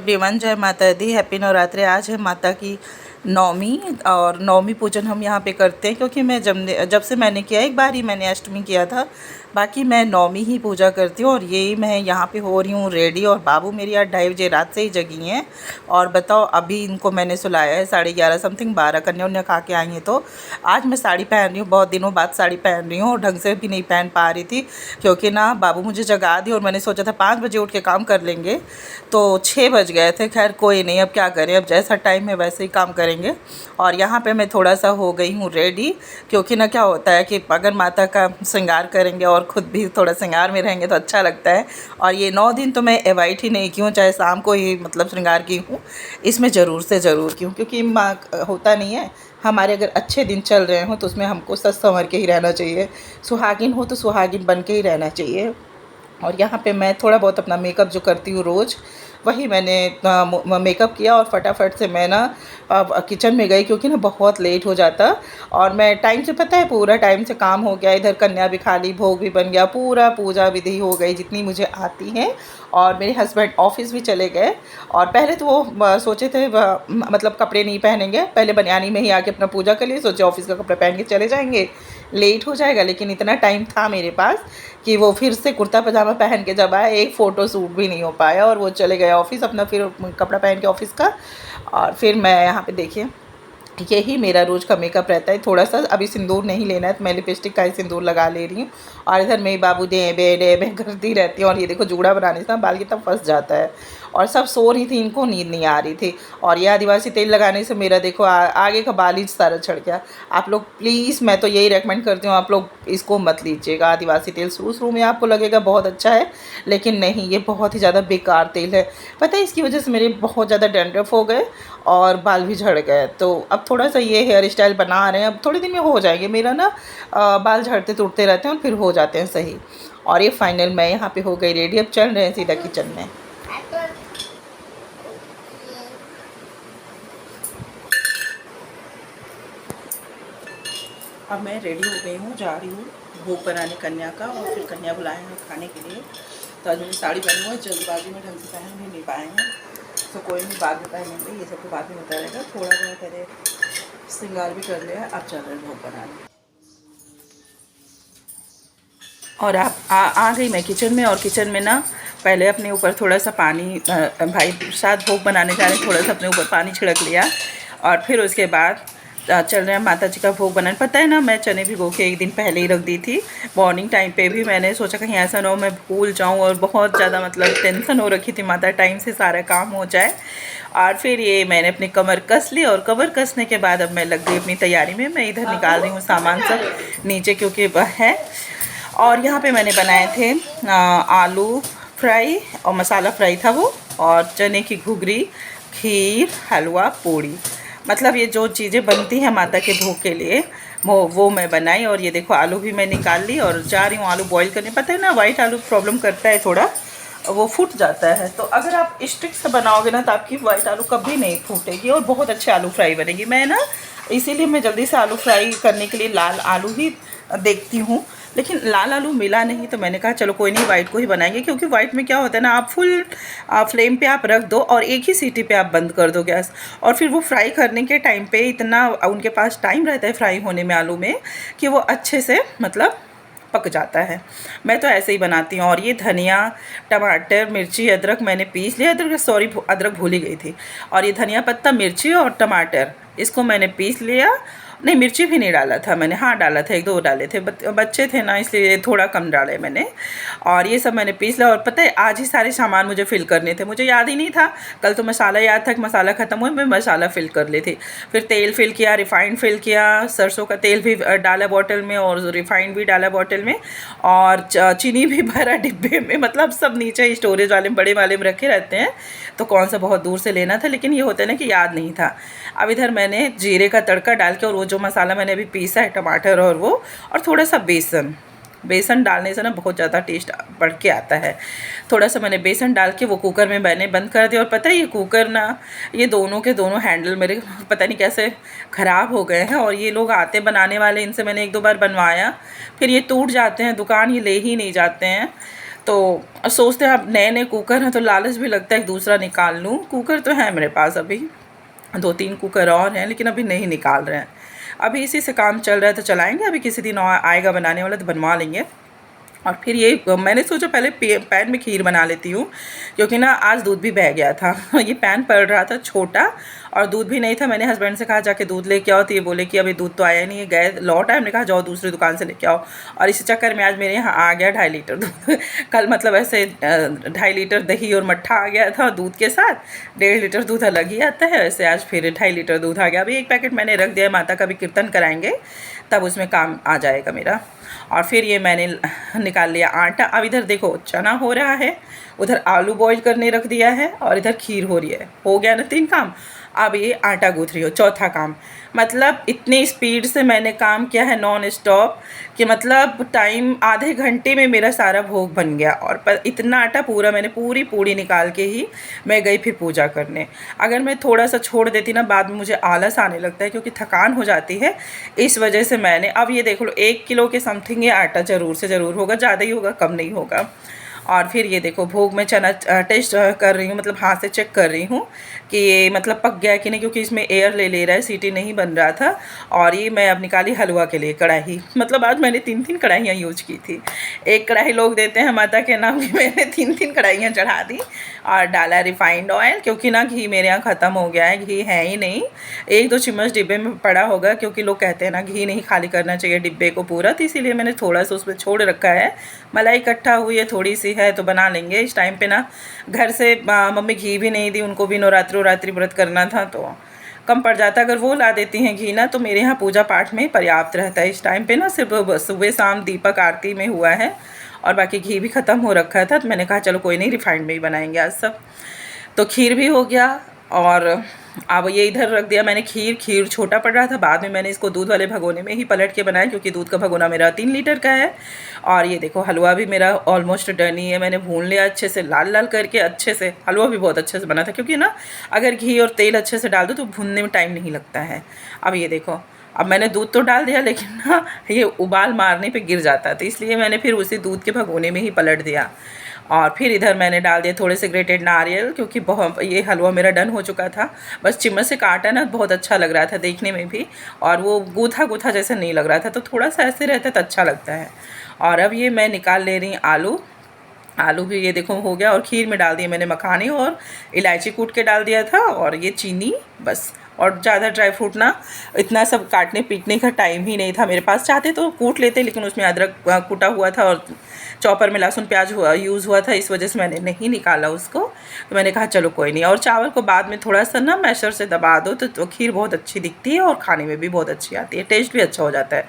Everyone, जय माता दी। Happy Navratri. आज है माता की नवमी और नवमी पूजन हम यहाँ पे करते हैं, क्योंकि मैं जब से मैंने किया, एक बार ही मैंने अष्टमी किया था, बाकी मैं नवमी ही पूजा करती हूँ। और यही मैं यहाँ पे हो रही हूँ रेडी। और बाबू मेरी आज 2:30 बजे रात से ही जगी हैं। और बताओ, अभी इनको मैंने सुलाया है 11:30 समथिंग, 12 कन्या उन्या खा के आई हैं। तो आज मैं साड़ी पहन रही हूँ, बहुत दिनों बाद साड़ी पहन रही हूँ और ढंग से भी नहीं पहन पा रही थी, क्योंकि ना बाबू मुझे जगा दी और मैंने सोचा था 5 बजे उठ के काम कर लेंगे, तो 6 बज गए थे। खैर कोई नहीं, अब क्या करें, अब जैसा टाइम है वैसे ही काम करेंगे। और यहाँ पे मैं थोड़ा सा हो गई हूँ रेडी, क्योंकि ना क्या होता है कि अगर माता का श्रृंगार करेंगे और ख़ुद भी थोड़ा श्रृंगार में रहेंगे तो अच्छा लगता है। और ये 9 दिन तो मैं अवॉइड ही नहीं की हूँ, चाहे शाम को ही मतलब श्रृंगार की हूँ, इसमें ज़रूर से ज़रूर की हूँ, क्योंकि होता नहीं है, हमारे अगर अच्छे दिन चल रहे हों तो उसमें हमको सच संवर के ही रहना चाहिए। सुहागिन हो तो सुहागिन बन के ही रहना चाहिए। और यहाँ पे मैं थोड़ा बहुत अपना मेकअप जो करती हूँ रोज़, वही मैंने मेकअप किया और फटाफट से मैं ना किचन में गई, क्योंकि ना बहुत लेट हो जाता। और मैं टाइम से, पता है, पूरा टाइम से काम हो गया, इधर कन्या भी खा ली, भोग भी बन गया, पूरा पूजा विधि हो गई जितनी मुझे आती है। और मेरे हस्बैंड ऑफिस भी चले गए। और पहले तो वो सोचे थे मतलब कपड़े नहीं पहनेंगे, पहले बनियानी में ही आके अपना पूजा कर लिए, सोचे ऑफिस का कपड़ा पहन के चले जाएंगे, लेट हो जाएगा। लेकिन इतना टाइम था मेरे पास कि वो फिर से कुर्ता पजामा पहन के जब आए, एक फ़ोटो शूट भी नहीं हो पाया और वो चले गए ऑफिस अपना, फिर कपड़ा पहन के ऑफिस का। और फिर मैं यहाँ पे देखिए, यही मेरा रोज़ का मेकअप रहता है। थोड़ा सा अभी सिंदूर नहीं लेना है तो मैं लिपस्टिक का ही सिंदूर लगा ले रही हूँ। और इधर मेरी बाबू दे बे करती रहती है। और ये देखो, जूड़ा बनाने से ना बाल कितना फंस जाता है। और सब सो रही थी, इनको नींद नहीं आ रही थी। और ये आदिवासी तेल लगाने से मेरा देखो आगे का बाल ही सारा झड़ गया। आप लोग प्लीज़, मैं तो यही रेकमेंड करती हूँ, आप लोग इसको मत लीजिएगा। आदिवासी तेल शुरू में आपको लगेगा बहुत अच्छा है, लेकिन नहीं, ये बहुत ही ज़्यादा बेकार तेल है। पता है, इसकी वजह से मेरे बहुत ज़्यादा डैंड्रफ हो गए और बाल भी झड़ गए। तो अब थोड़ा सा ये हेयर स्टाइल बना रहे हैं, अब थोड़े दिन में हो जाएंगे। मेरा ना बाल झड़ते टूटते रहते हैं और फिर हो जाते हैं सही। और ये फाइनल मैं यहाँ पे हो गई रेडी, अब चल रहे हैं सीधा किचन में। अब मैं रेडी हो गई हूँ, जा रही हूँ भोग बनाने कन्या का, और फिर कन्या बुलाए हैं खाने के लिए। तो आज मैंने साड़ी पहनी हुई है, जल्दबाजी में ढंग से पहन भी नहीं पाएंगे, तो कोई नहीं, बाद में पहनेंगे, ये सब तो बाद में होता रहेगा। थोड़ा बहुत पहले श्रृंगार भी कर लिया, अब चल रहे हैं भोग बनाने। और आ गई मैं किचन में। और किचन में ना पहले अपने ऊपर थोड़ा सा पानी, भाई प्रसाद भोग बनाने जा रहे हैं, थोड़ा सा अपने ऊपर पानी छिड़क लिया। और फिर उसके बाद चल रहे हैं माता जी का भोग बनाने। पता है ना, मैं चने भिगो के एक दिन पहले ही रख दी थी। मॉर्निंग टाइम पे भी मैंने सोचा कहीं ऐसा ना हो मैं भूल जाऊं, और बहुत ज़्यादा मतलब टेंशन हो रखी थी, माता टाइम से सारा काम हो जाए। और फिर ये मैंने अपनी कमर कस ली, और कमर कसने के बाद अब मैं लग गई अपनी तैयारी में। मैं इधर निकाल रही हूँ सामान सब नीचे, क्योंकि है। और यहाँ पे मैंने बनाए थे आलू फ्राई और मसाला फ्राई था वो, और चने की घुघरी, खीर, हलवा, पूड़ी, मतलब ये जो चीज़ें बनती हैं माता के भोग के लिए वो मैं बनाई। और ये देखो, आलू भी मैं निकाल ली और जा रही हूँ आलू बॉईल करने। पता है ना, वाइट आलू प्रॉब्लम करता है थोड़ा, वो फूट जाता है। तो अगर आप स्टिक से बनाओगे ना तो आपकी वाइट आलू कभी नहीं फूटेगी और बहुत अच्छे आलू फ्राई बनेगी। मैं ना इसीलिए मैं जल्दी से आलू फ्राई करने के लिए लाल आलू ही देखती हूँ, लेकिन लाल आलू मिला नहीं, तो मैंने कहा चलो कोई नहीं, वाइट को ही बनाएंगे। क्योंकि वाइट में क्या होता है ना, आप फुल फ्लेम पे आप रख दो और एक ही सीटी पे आप बंद कर दो गैस, और फिर वो फ्राई करने के टाइम पे इतना उनके पास टाइम रहता है फ्राई होने में आलू में, कि वो अच्छे से मतलब पक जाता है। मैं तो ऐसे ही बनाती हूँ। और ये धनिया, टमाटर, मिर्ची, अदरक मैंने पीस लिया, अदरक भूल ही गई थी। और ये धनिया पत्ता, मिर्ची और टमाटर, इसको मैंने पीस लिया। नहीं, मिर्ची भी नहीं डाला था मैंने, हाँ डाला था, 1-2 डाले थे, बच्चे थे ना इसलिए थोड़ा कम डाले मैंने। और ये सब मैंने पीस लिया। और पता है, आज ही सारे सामान मुझे फिल करने थे, मुझे याद ही नहीं था। कल तो मसाला याद था कि मसाला ख़त्म हुआ, मैं मसाला फिल कर ली थी। फिर तेल फिल किया, रिफ़ाइंड फिल किया, सरसों का तेल भी डाला बॉटल में और रिफ़ाइंड भी डाला बॉटल में, और चीनी भी भरा डिब्बे में, मतलब सब नीचे स्टोरेज वाले बड़े वाले में रखे रहते हैं, तो कौन सा बहुत दूर से लेना था, लेकिन ये होता है ना कि याद नहीं था। अब इधर मैंने जीरे का तड़का डाल के, और वो जो मसाला मैंने अभी पीसा है, टमाटर और वो, और थोड़ा सा बेसन डालने से ना बहुत ज़्यादा टेस्ट बढ़ के आता है। थोड़ा सा मैंने बेसन डाल के वो कुकर में मैंने बंद कर दिया। और पता है, ये कुकर ना, ये दोनों के दोनों हैंडल मेरे पता नहीं कैसे ख़राब हो गए हैं। और ये लोग आते बनाने वाले, इनसे मैंने 1-2 बार बनवाया, फिर ये टूट जाते हैं, दुकान ये ले ही नहीं जाते हैं। तो सोचते हैं अब नए नए कुकर हैं तो लालच भी लगता है एक दूसरा निकाल लूँ। कुकर तो है मेरे पास, अभी 2-3 कुकर और हैं, लेकिन अभी नहीं निकाल रहे हैं। अभी इसी से काम चल रहा है तो चलाएँगे, अभी किसी दिन आएगा बनाने वाला तो बनवा लेंगे। और फिर ये मैंने सोचा पहले पैन में खीर बना लेती हूँ, क्योंकि ना आज दूध भी बह गया था ये पैन पड़ रहा था छोटा और दूध भी नहीं था। मैंने हस्बैंड से कहा जाके दूध लेके आओ, तो ये बोले कि अभी दूध तो आया नहीं है, गए लौट आए। हमने कहा जाओ दूसरी दुकान से लेके आओ, और इसी चक्कर में आज मेरे यहाँ आ गया 2.5 लीटर दूध कल मतलब ऐसे 2.5 लीटर दही और मट्ठा आ गया था दूध के साथ, 1.5 लीटर दूध अलग ही आता है, वैसे आज फिर 2.5 लीटर दूध आ गया। अभी एक पैकेट मैंने रख दिया, माता का भी कीर्तन कराएंगे तब उसमें काम आ जाएगा मेरा। और फिर ये मैंने निकाल लिया आटा। अब इधर देखो चना हो रहा है, उधर आलू बॉईल करने रख दिया है, और इधर खीर हो रही है। हो गया ना 3 काम। अब ये आटा गूँथ रही हो, चौथा काम। मतलब इतनी स्पीड से मैंने काम किया है नॉन स्टॉप कि मतलब टाइम आधे घंटे में मेरा सारा भोग बन गया। और इतना आटा पूरा मैंने पूरी पूड़ी निकाल के ही मैं गई फिर पूजा करने। अगर मैं थोड़ा सा छोड़ देती ना, बाद में मुझे आलस आने लगता है क्योंकि थकान हो जाती है। इस वजह से मैंने, अब ये देख लो 1 किलो के समथिंग ये आटा ज़रूर से ज़रूर होगा, ज़्यादा ही होगा, कम नहीं होगा। और फिर ये देखो भोग में चना टेस्ट कर रही हूँ, मतलब हाथ से चेक कर रही हूँ कि ये मतलब पक गया कि नहीं, क्योंकि इसमें एयर ले रहा है, सीटी नहीं बन रहा था। और ये मैं अब निकाली हलवा के लिए कढ़ाई। मतलब आज मैंने 3 कढ़ाइयाँ यूज की थी। एक कढ़ाई लोग देते हैं माता के नाम की, मैंने 3 कढ़ाइयाँ चढ़ा दी और डाला रिफाइंड ऑयल, क्योंकि ना घी मेरे यहाँ ख़त्म हो गया है, घी है ही नहीं। 1-2 चम्मच डिब्बे में पड़ा होगा, क्योंकि लोग कहते हैं ना घी नहीं खाली करना चाहिए डिब्बे को पूरा, तो इसीलिए मैंने थोड़ा सा उसमें छोड़ रखा है। मलाई इकट्ठा हुई है, थोड़ी सी है तो बना लेंगे। इस टाइम पे ना घर से मम्मी घी भी नहीं दी, उनको भी नवरात्रि व्रत करना था तो कम पड़ जाता। अगर वो ला देती हैं घी ना, तो मेरे यहाँ पूजा पाठ में पर्याप्त रहता है। इस टाइम पे ना सिर्फ सुबह शाम दीपक आरती में हुआ है और बाकी घी भी ख़त्म हो रखा था, तो मैंने कहा चलो कोई नहीं, रिफाइंड में ही बनाएंगे आज सब। तो खीर भी हो गया। और अब ये इधर रख दिया मैंने खीर छोटा पड़ रहा था, बाद में मैंने इसको दूध वाले भगोने में ही पलट के बनाया, क्योंकि दूध का भगोना मेरा 3 लीटर का है। और ये देखो हलवा भी मेरा ऑलमोस्ट डन ही है, मैंने भून लिया अच्छे से, लाल लाल करके अच्छे से। हलवा भी बहुत अच्छे से बना था, क्योंकि ना अगर घी और तेल अच्छे से डाल दो तो भूनने में टाइम नहीं लगता है। अब ये देखो, अब मैंने दूध तो डाल दिया, लेकिन ना ये उबाल मारने पे गिर जाता था, इसलिए मैंने फिर उसी दूध के भगोने में ही पलट दिया। और फिर इधर मैंने डाल दिए थोड़े से ग्रेटेड नारियल, क्योंकि बहुत ये हलवा मेरा डन हो चुका था। बस चम्मच से काटा ना, बहुत अच्छा लग रहा था देखने में भी, और वो गूथा जैसा नहीं लग रहा था, तो थोड़ा सा ऐसे रहता तो अच्छा लगता है। और अब ये मैं निकाल ले रही हूँ आलू भी ये देखो हो गया। और खीर में डाल दिए मैंने मखाने और इलायची कूट के डाल दिया था, और ये चीनी बस। और ज़्यादा ड्राई फ्रूट ना, इतना सब काटने पीटने का टाइम ही नहीं था मेरे पास। चाहते तो कूट लेते, लेकिन उसमें अदरक कूटा हुआ था और चॉपर में लहसुन प्याज यूज़ हुआ था, इस वजह से मैंने नहीं निकाला उसको। तो मैंने कहा चलो कोई नहीं। और चावल को बाद में थोड़ा सा ना मैशर से दबा दो तो खीर बहुत अच्छी दिखती है और खाने में भी बहुत अच्छी आती है, टेस्ट भी अच्छा हो जाता है।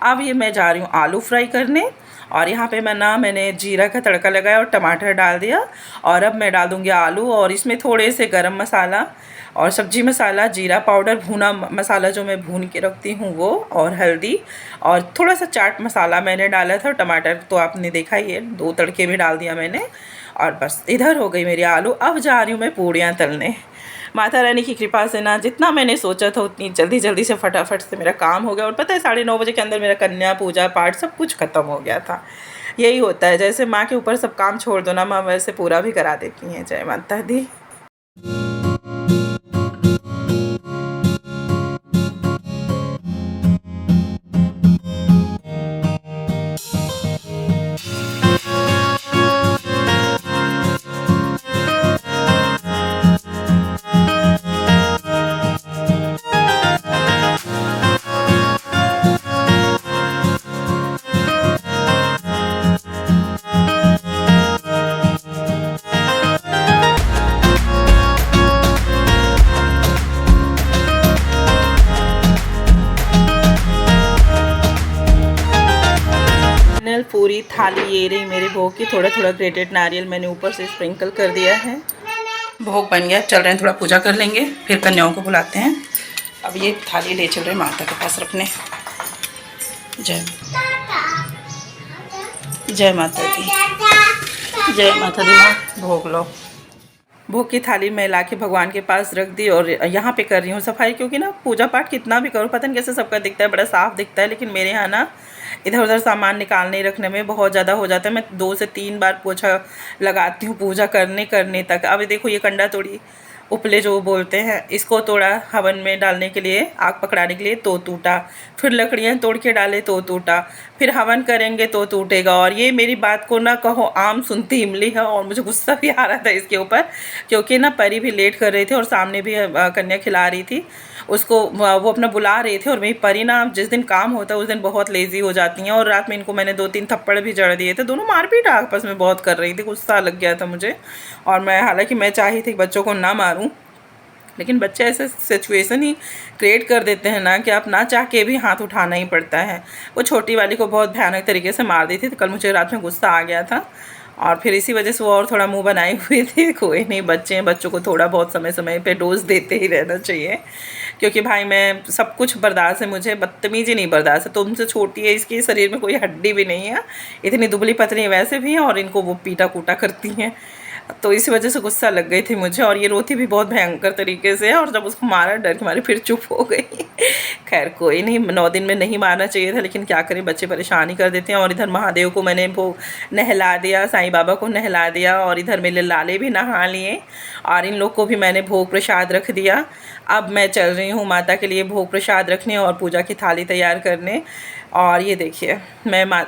अब ये मैं जा रही हूँ आलू फ्राई करने, और यहाँ पे मैंने जीरा का तड़का लगाया और टमाटर डाल दिया। और अब मैं डाल दूँगी आलू, और इसमें थोड़े से गरम मसाला और सब्जी मसाला, जीरा पाउडर, भुना मसाला जो मैं भून के रखती हूँ वो, और हल्दी, और थोड़ा सा चाट मसाला मैंने डाला था। टमाटर तो आपने देखा ही है, 2 तड़के भी डाल दिया मैंने। और बस इधर हो गई मेरी आलू। अब जा रही हूँ मैं पूड़ियाँ तलने। माता रानी की कृपा से ना जितना मैंने सोचा था उतनी जल्दी से फटाफट से मेरा काम हो गया। और पता है 9:30 बजे के अंदर मेरा कन्या पूजा पाठ सब कुछ ख़त्म हो गया था। यही होता है, जैसे माँ के ऊपर सब काम छोड़ दो ना, माँ वैसे पूरा भी करा देती हैं। जय माता दी। पूरी थाली ये रही मेरे भोग की। थोड़ा ग्रेटेड नारियल मैंने ऊपर से स्प्रिंकल कर दिया है। भोग बन गया, चल रहे हैं थोड़ा पूजा कर लेंगे, फिर कन्याओं को बुलाते हैं। अब ये थाली ले चल रहे हैं माता के पास रखने। जय माता दी, जय माता दी। माँ भोग लो। भोग की थाली मैं ला के भगवान के पास रख दी और यहाँ पे कर रही हूँ सफाई, क्योंकि ना पूजा पाठ कितना भी करो पता नहीं कैसे सबका दिखता है, बड़ा साफ़ दिखता है, लेकिन मेरे यहाँ ना इधर उधर सामान निकालने रखने में बहुत ज़्यादा हो जाता है। मैं 2 से 3 बार पोछा लगाती हूँ पूजा करने करने तक। अब देखो ये कंडा तोड़ी उपले जो बोलते हैं, इसको तोड़ा हवन में डालने के लिए, आग पकड़ाने के लिए, तो टूटा। फिर लकड़ियाँ तोड़ के डाले तो टूटा। फिर हवन करेंगे तो टूटेगा। और ये मेरी बात को ना कहो आम सुनती इमली है। और मुझे गुस्सा भी आ रहा था इसके ऊपर, क्योंकि ना परी भी लेट कर रही थी और सामने भी कन्या खिला रही थी उसको, वो अपना बुला रहे थे। और मेरी परी ना जिस दिन काम होता है उस दिन बहुत लेज़ी हो जाती हैं। और रात में इनको मैंने 2-3 थप्पड़ भी जड़ दिए थे। दोनों मारपीट आपस में बहुत कर रही थी, गुस्सा लग गया था मुझे। और मैं हालांकि मैं चाही थी बच्चों को ना मारूं, लेकिन बच्चे ऐसे सिचुएशन ही क्रिएट कर देते हैं ना कि आप ना चाह के भी हाथ उठाना ही पड़ता है। वो छोटी वाली को बहुत भयानक तरीके से मार दी थी, तो कल मुझे रात में गुस्सा आ गया था और फिर इसी वजह से वो और थोड़ा मुंह बनाई हुई थी। कोई नहीं, बच्चे हैं, बच्चों को थोड़ा बहुत समय समय पे डोज देते ही रहना चाहिए, क्योंकि भाई मैं सब कुछ बर्दाश्त है, मुझे बदतमीजी नहीं बर्दाश्त है। तुमसे छोटी है, इसके शरीर में कोई हड्डी भी नहीं है, इतनी दुबली पतली वैसे भी है, और इनको वो पीटा कूटा करती हैं, तो इसी वजह से गुस्सा लग गई थी मुझे। और ये रोती भी बहुत भयंकर तरीके से, और जब उसको मारा डर के मारे फिर चुप हो गई। खैर कोई नहीं, 9 दिन में नहीं मारना चाहिए था, लेकिन क्या करें, बच्चे परेशानी कर देते हैं। और इधर महादेव को मैंने वो नहला दिया, साईं बाबा को नहला दिया, और इधर मेरे लाले भी नहा लिए, और इन लोग को भी मैंने भोग प्रसाद रख दिया। अब मैं चल रही हूँ माता के लिए भोग प्रसाद रखने और पूजा की थाली तैयार करने। और ये देखिए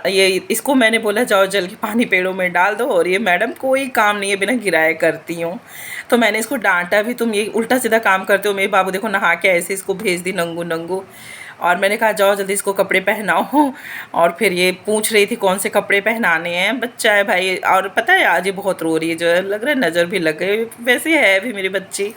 ये इसको मैंने बोला जाओ जल के पानी पेड़ों में डाल दो, और ये मैडम कोई काम नहीं है बिना गिराए करती हूँ। तो मैंने इसको डांटा भी, तुम ये उल्टा सीधा काम करते हो। मेरे बाबू देखो नहा के ऐसे इसको भेज दी नंगू नंगू। और मैंने कहा जाओ जल्दी इसको कपड़े पहनाओ। और फिर ये पूछ रही थी कौन से कपड़े पहनाने हैं, बच्चा है भाई। और पता है आज ये बहुत रो रही है, जो लग रहा है नज़र भी लग गई, वैसे है भी मेरी बच्ची।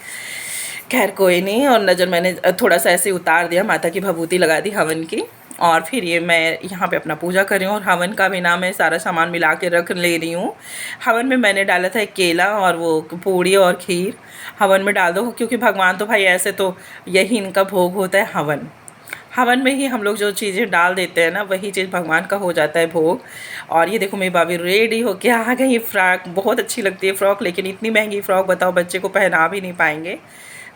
खैर कोई नहीं, और नज़र मैंने थोड़ा सा ऐसे उतार दिया, माता की भभूति लगा दी हवन की। और फिर ये मैं यहाँ पे अपना पूजा कर रही हूँ, और हवन का भी ना मैं सारा सामान मिला के रख ले रही हूँ। हवन में मैंने डाला था एक केला और वो पूड़ी और खीर हवन में डाल दो, क्योंकि भगवान तो भाई ऐसे तो यही इनका भोग होता है हवन। हवन में ही हम लोग जो चीज़ें डाल देते हैं ना, वही चीज़ भगवान का हो जाता है भोग। और ये देखो मेरी भाभी रेडी होके आ गई। फ्रॉक बहुत अच्छी लगती है फ्रॉक, लेकिन इतनी महंगी फ़्रॉक बताओ बच्चे को पहना भी नहीं पाएंगे।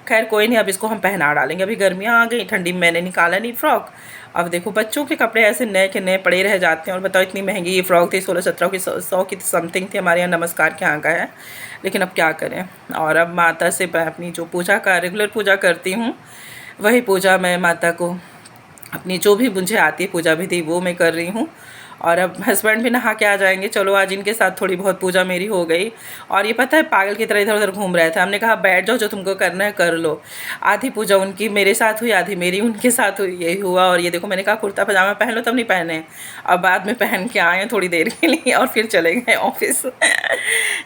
खैर कोई नहीं, अब इसको हम पहना डालेंगे। अभी गर्मियाँ आ गई, ठंडी में मैंने निकाला नहीं फ़्रॉक। अब देखो बच्चों के कपड़े ऐसे नए के नए पड़े रह जाते हैं। और बताओ इतनी महंगी ये फ़्रॉक थी, 16-17 की, 100 की समथिंग थी। हमारे यहाँ नमस्कार के यहाँ का है, लेकिन अब क्या करें। और अब माता से मैं अपनी जो पूजा का रेगुलर पूजा करती हूँ, वही पूजा मैं माता को अपनी जो भी मुझे आती है पूजा विधि वो मैं कर रही हूँ। और अब हस्बैंड भी नहा के आ जाएंगे। चलो आज इनके साथ थोड़ी बहुत पूजा मेरी हो गई। और ये पता है पागल की तरह इधर उधर घूम रहे थे। हमने कहा बैठ जाओ, जो तुमको करना है कर लो। आधी पूजा उनकी मेरे साथ हुई, आधी मेरी उनके साथ हुई, यही हुआ। और ये देखो मैंने कहा कुर्ता पजामा पहन लो, तब नहीं पहने, अब बाद में पहन के आए थोड़ी देर के लिए और फिर चले गए ऑफिस।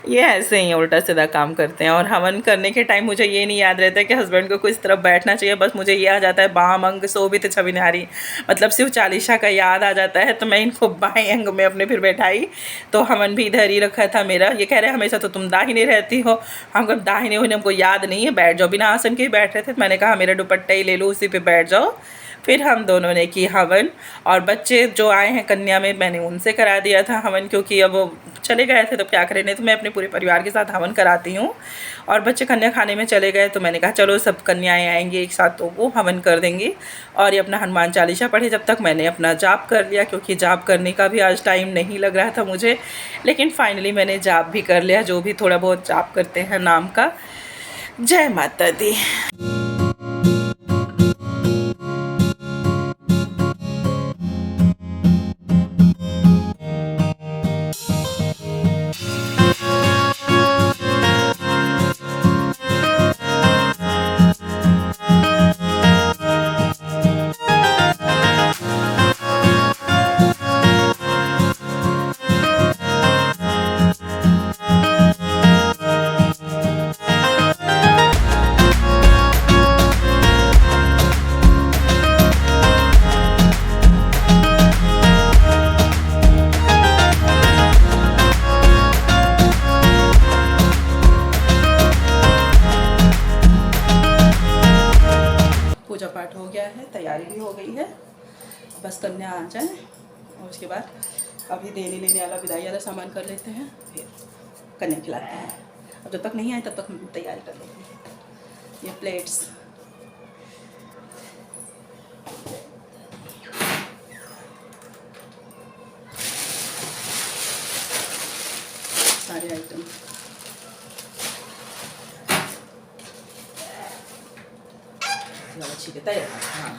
ये ऐसे ही उल्टा सीधा काम करते हैं। और हवन करने के टाइम मुझे ये नहीं याद रहता कि हस्बैंड को कुछ तरफ बैठना चाहिए, बस मुझे ये आ जाता है बाम अंग शोभित छवि नारी, मतलब शिव चालीसा का याद आ जाता है। तो मैं इनको बाएं अंग में अपने फिर बैठाई। तो हवन भी इधर ही रखा था मेरा। ये कह रहे हमेशा तो तुम दाहिने रहती हो, हम कब दाहिने होने हमको याद नहीं है, बैठ जाओ। बिना आसन के ही बैठ रहे थे, तो मैंने कहा मेरा दुपट्टा ही ले लो, उसी पे बैठ जाओ। फिर हम दोनों ने की हवन। और बच्चे जो आए हैं कन्या में, मैंने उनसे करा दिया था हवन, क्योंकि अब वो चले गए थे तो क्या करें, नहीं तो मैं अपने पूरे परिवार के साथ हवन कराती हूँ। और बच्चे कन्या खाने में चले गए, तो मैंने कहा चलो सब कन्याएं आएंगी एक साथ तो वो हवन कर देंगी। और ये अपना हनुमान चालीसा पढ़े, जब तक मैंने अपना जाप कर लिया, क्योंकि जाप करने का भी आज टाइम नहीं लग रहा था मुझे। लेकिन फाइनली मैंने जाप भी कर लिया, जो भी थोड़ा बहुत जाप करते हैं नाम का। जय माता दी। पूजा पाठ हो गया है, तैयारी भी हो गई है, बस कन्या आ जाए और उसके बाद अभी देने लेने वाला विदाई वाला सामान कर लेते हैं, फिर कन्या खिलाते हैं। जब तक नहीं आए तब तक हम तैयारी कर लेंगे। ये प्लेट्स सारे आइटम अच्छी तैयार। हाँ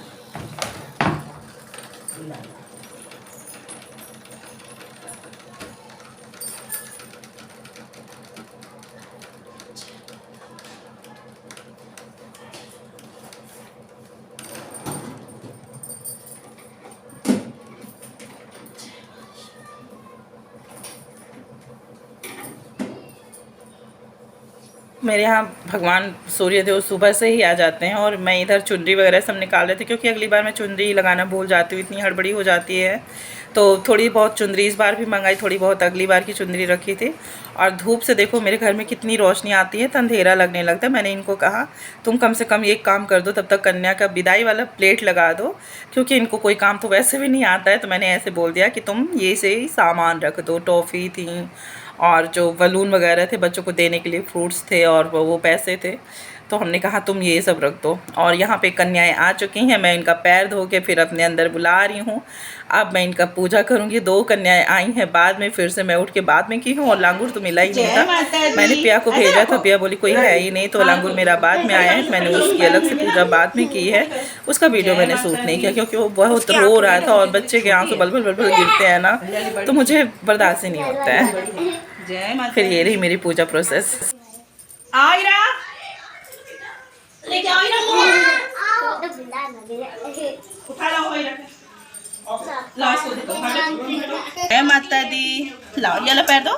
मेरे यहाँ भगवान सूर्यदेव सुबह से ही आ जाते हैं और मैं इधर चुनरी वगैरह सब निकाल रहे थे, क्योंकि अगली बार मैं चुनरी लगाना भूल जाती हूँ, इतनी हड़बड़ी हो जाती है। तो थोड़ी बहुत चुनरी इस बार भी मंगाई, थोड़ी बहुत अगली बार की चुनरी रखी थी। और धूप से देखो मेरे घर में कितनी रोशनी आती है तो अंधेरा लगने लगता है। मैंने इनको कहा तुम कम से कम एक काम कर दो, तब तक कन्या का विदाई वाला प्लेट लगा दो, क्योंकि इनको कोई काम तो वैसे भी नहीं आता है। तो मैंने ऐसे बोल दिया कि तुम ये से ही सामान रख दो। टॉफ़ी थी और जो बलून वगैरह थे बच्चों को देने के लिए, फ्रूट्स थे और वो पैसे थे, तो हमने कहा तुम ये सब रख दो। और यहाँ पे कन्याएं आ चुकी हैं, मैं इनका पैर धो के फिर अपने अंदर बुला रही हूँ। अब मैं इनका पूजा करूँगी। 2 कन्याएं आई हैं बाद में, फिर से मैं उठ के बाद में की हूँ। और लांगूर तो मिला ही नहीं था, मैंने पिया को भेजा था, पिया बोली कोई है ही नहीं, तो लांगूर मेरा बाद में आया है। मैंने उसकी अलग से पूजा बाद में की है, उसका वीडियो मैंने शूट नहीं किया क्योंकि वो बहुत रो रहा था और बच्चे के आंसू बल बल बल गिरते हैं ना, तो मुझे बर्दाश्त ही नहीं होता है। फिर ये रही मेरी पूजा प्रोसेस। लेके आओ जय माता दी। लाओ ये लो पैर दो।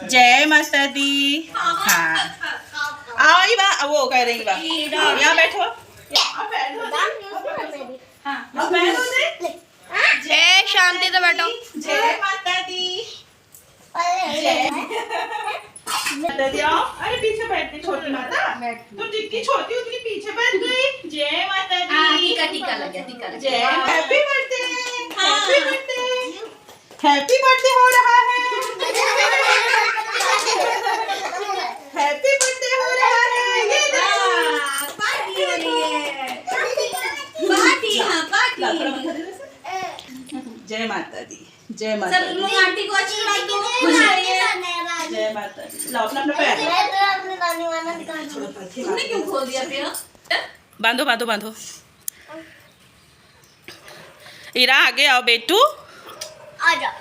जय माता दी। हाँ आओ ही बा, वो कह रही बा, यहाँ बैठो। जय शांति से बैठो। जय माता दी। जय माता दी। आओ, अरे पीछे बैठती छोटी माता, तुम जितनी छोटी उतनी पीछे बैठ गई। जय माता दी। टीका लग गया, टीका लग जय गया। Happy birthday. Happy birthday. Happy birthday हो रहा है। हैप्पी बर्थडे हो रहा है। ये पार्टी हो रही है। पार्टी, हाँ पार्टी। जय माता दी। जय माता दी। सब लोग आंटी को आशीर्वाद दो। जय माता दी। लाओ अपना अपना पैर। तुमने क्यों खोल दिया फिर? बांधो बांधो बांधो। इरा आगे आओ बेटू, आ जाओ।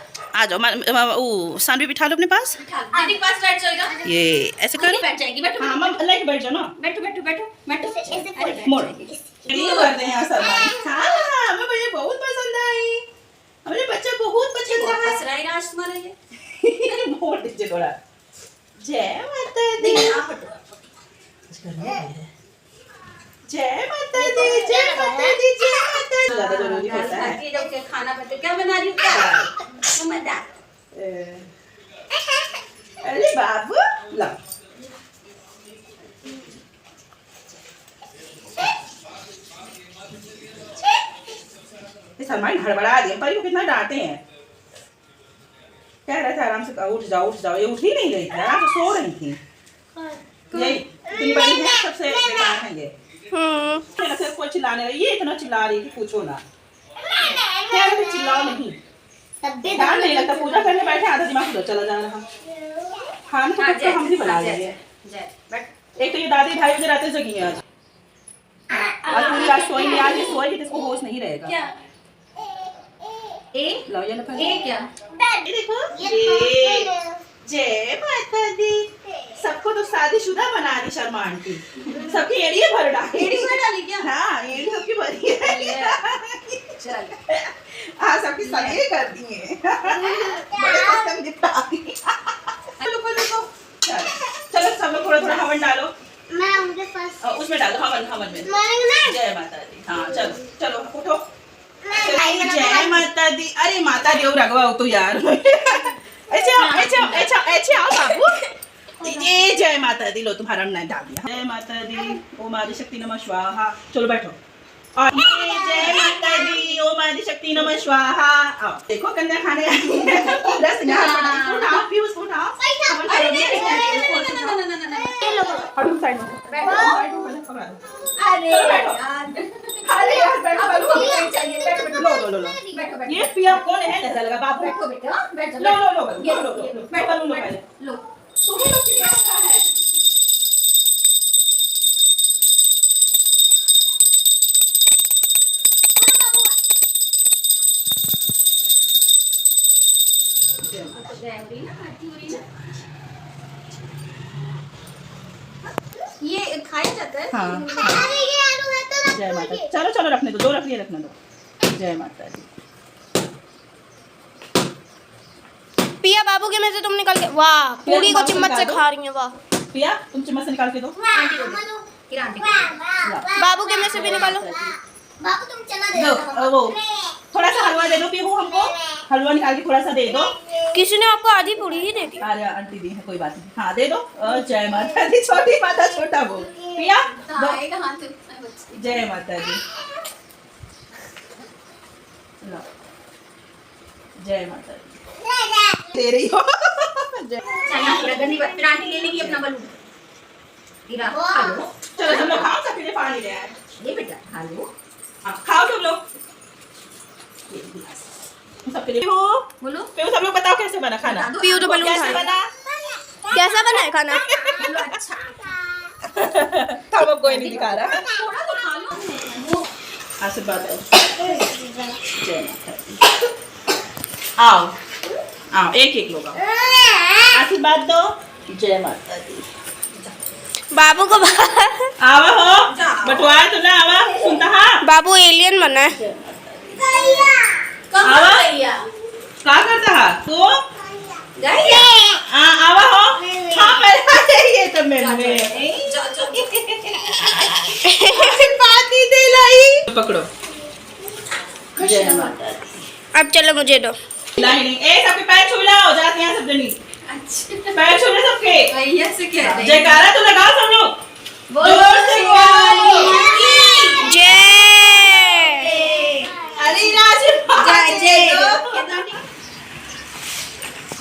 वो सानवी बिठा लो अपने पास। दीदी के पास बैठ जाएगा। ये ऐसे करो। बैठ जाएगी। बैठो। हाँ मम लेके बैठ जाओ ना। बैठो बैठो बैठो बैठो। मोड़ करते हैं सलमान। हाँ हमें मुझे बहुत पसंद आई, मुझे बच्चा बहुत पसंद बहुत आया। हंस रहा है आज तुम्हारा ये। मोड़ दीजिए थोड़ा। जय माता दी। जय माता दी। जय माता दी। जय माता दी। ज़्यादा जरूरी होता है। जब खाना बनाते क्या बना रही हो? क्या मजेदार। अरे बाबू ला। सलमान हड़बड़ा दिए, परी को कितना डांटे हैं। कह रहे थे आराम से उठ जाओ उठ जाओ, ये उठ ही नहीं रही थी, आराम से सो रही थी। यही इतनी बड़ी है, सबसे बेकार है ये। कोई चिल्लाने रही, ये इतना चिल्ला रही थी पूछो ना। क्या चिल्लाओ नहीं, ध्यान नहीं लगता। पूजा करने बैठे आधा दिमाग उधर चला जा रहा। खाना तो हम भी बना लेंगे। एक तो ये दादी भाई उधर आते जगी आज, और पूरी रात सोई नहीं। आज ये सोएगी तो इसको होश नहीं रहेगा। क्या ए लो ये लो ए क्या देखो। जय माता दी। सबको तो शादीशुदा बना दी शर्मा आंटी, सबकी एड़ी भर डाली। एड़ी भर डाली क्या? हाँ एड़ी सबकी भरी है। चल हाँ सबकी सगाई कर दी है। बड़े कस्टम निपटा दी। चलो चलो सब लोग थोड़ा थोड़ा हवन डालो। मैं उनके पास उसमें डालो हवन, हवन में। जय माता दी। हाँ चलो चलो उठो। जय माता दी। अरे माता देव रगवा हो तो यार। ऐसे आओ बाबू। ये जय माता दी। लो तुम्हारा हमने डाल दिया। जय माता दी। ओम आदि शक्ति नमः स्वाहा। चलो बैठो। और ये जय माता दी। ओम आदि शक्ति नमः स्वाहा। आओ देखो कन्या खाने आई है। रस यहाँ पर उठाओ, पीयूष उठाओ। कैसा लगा बाबू? बैठो बेटे, हाँ, बैठ जाओ, लो लो लो ये लो लो लो लो लो पहले। लो। तुम्हें लोग की व्यवस्था है। ये खाया जाता है? हाँ। जय माता दी। चलो चलो रखने दो, दो रख लिए, रखने दो। जय माता दी। पिया बाबू के में से तुम निकल के, वाह पूरी को बाबू चम्मच से निकाल दो। खा रही है, वाह। पिया तुम चम्मच से निकाल के दो। आंटी को दो। किरा आंटी को दो। बाबू के में से भी निकालो। बाबू तुम चना दे दो वो थोड़ा सा हलवा दे दो पीहू हमको, हलवा निकाल के थोड़ा सा दे दो। किसी ने आपको आधी पूरी ही दे दी। अरे आंटी दी है, कोई बात नहीं। हाँ दे दो। जय माता दी। छोटी माता छोटा वो। पिया दो। आएगा हाथ में। जय माता दी। लो। जय माता दी। दे रही हो। जय। चना पूरा गंदी बात। फिर आंटी ले लेगी अपना बलून। किरा हेलो। चलो तुम लोग खाओ, सब के लिए पानी ले आए। ये बेटा हेलो। खाओ तुम लोग। सबके लिए हो। बोलो। पीहू सब लोग बताओ कैसे बना खाना? पीहू तो बलून कैसे खा बना? कैसा बना है खाना? बोलो अच्छा। हम अब कोई नहीं दिखा रहा। थोड़ा तो खा लो। आशीर्वाद है। जय माता दी। आओ आओ, एक एक लोग आओ, आशीर्वाद दो। जय माता दी। बाबू को आवा हो बटवाए तो ना आवा सुनता। हाँ बाबू एलियन बना है। आवा गैया। क्या करता है तू? गैया। आवा हो। हाँ पहले ये तो मेरे में आशीर्वाद दी दे लाई। पकड़ो। जय माता दी। अब चलो मुझे दो। नहीं ए सबके पैर छू लाओ, जाते हैं सब जनी। अच्छा। पैर छू ले सबके। गैया से कह रही है। जयकारा तो लगाओ सब लोग। बोलो जोर से बोलो। जय। अरे आशीर्वाद जय दो। जय।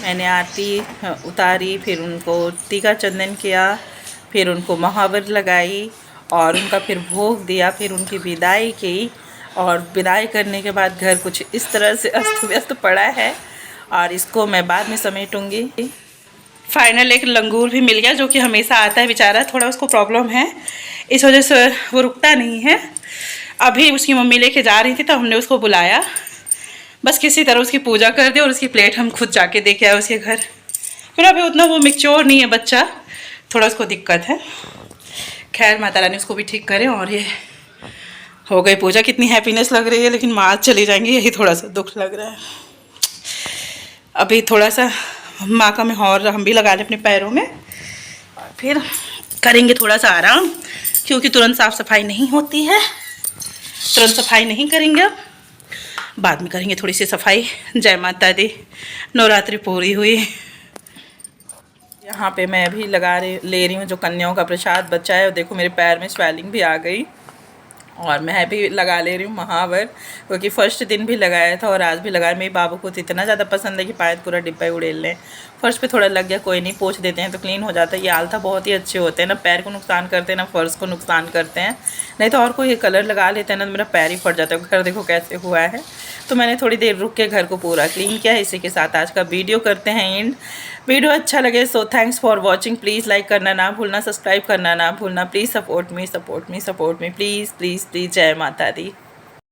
मैंने आरती उतारी, फिर उनको टीका चंदन किया, फिर उनको महावर लगाई और उनका फिर भोग दिया, फिर उनकी विदाई की। और विदाई करने के बाद घर कुछ इस तरह से अस्त व्यस्त पड़ा है और इसको मैं बाद में समेटूंगी। फाइनल एक लंगूर भी मिल गया जो कि हमेशा आता है बेचारा, थोड़ा उसको प्रॉब्लम है, इस वजह से वो रुकता नहीं है। अभी उसकी मम्मी लेके जा रही थी तो हमने उसको बुलाया, बस किसी तरह उसकी पूजा कर दे और उसकी प्लेट हम खुद जाके दे के आए उसके घर। फिर अभी उतना वो मैच्योर नहीं है बच्चा, थोड़ा उसको दिक्कत है। खैर माता रानी उसको भी ठीक करे। और ये हो गई पूजा। कितनी हैप्पीनेस लग रही है, लेकिन माँ चली जाएंगी यही थोड़ा सा दुख लग रहा है। अभी थोड़ा सा माँ का और हम भी लगा लें अपने पैरों में और फिर करेंगे थोड़ा सा आराम, क्योंकि तुरंत साफ़ सफाई नहीं होती है। तुरंत सफाई नहीं करेंगे, अब बाद में करेंगे थोड़ी सी सफाई। जय माता दी। नवरात्रि पूरी हुई। यहाँ पे मैं अभी ले रही हूँ जो कन्याओं का प्रसाद बचा है। और देखो मेरे पैर में स्वेलिंग भी आ गई और मैं भी लगा ले रही हूँ महावर, क्योंकि फर्स्ट दिन भी लगाया था और आज भी लगाया। मेरे बाबू को तो इतना ज़्यादा पसंद है कि पायत पूरा डिब्बा ही उड़ेल लें। फर्श पे थोड़ा लग गया, कोई नहीं, पोंछ देते हैं तो क्लीन हो जाता है। ये आलता बहुत ही अच्छे होते हैं, ना पैर को नुकसान करते हैं ना फर्श को नुकसान करते हैं। नहीं तो और कोई ये कलर लगा लेते हैं ना तो मेरा पैर ही फट जाता है। घर देखो कैसे हुआ है। तो मैंने थोड़ी देर रुक के घर को पूरा क्लीन किया है। इसी के साथ आज का वीडियो करते हैं एंड। वीडियो अच्छा लगे so thanks for watching. Please like करना ना भूलना, सब्सक्राइब करना ना भूलना। Please support me please please please. जय माता दी।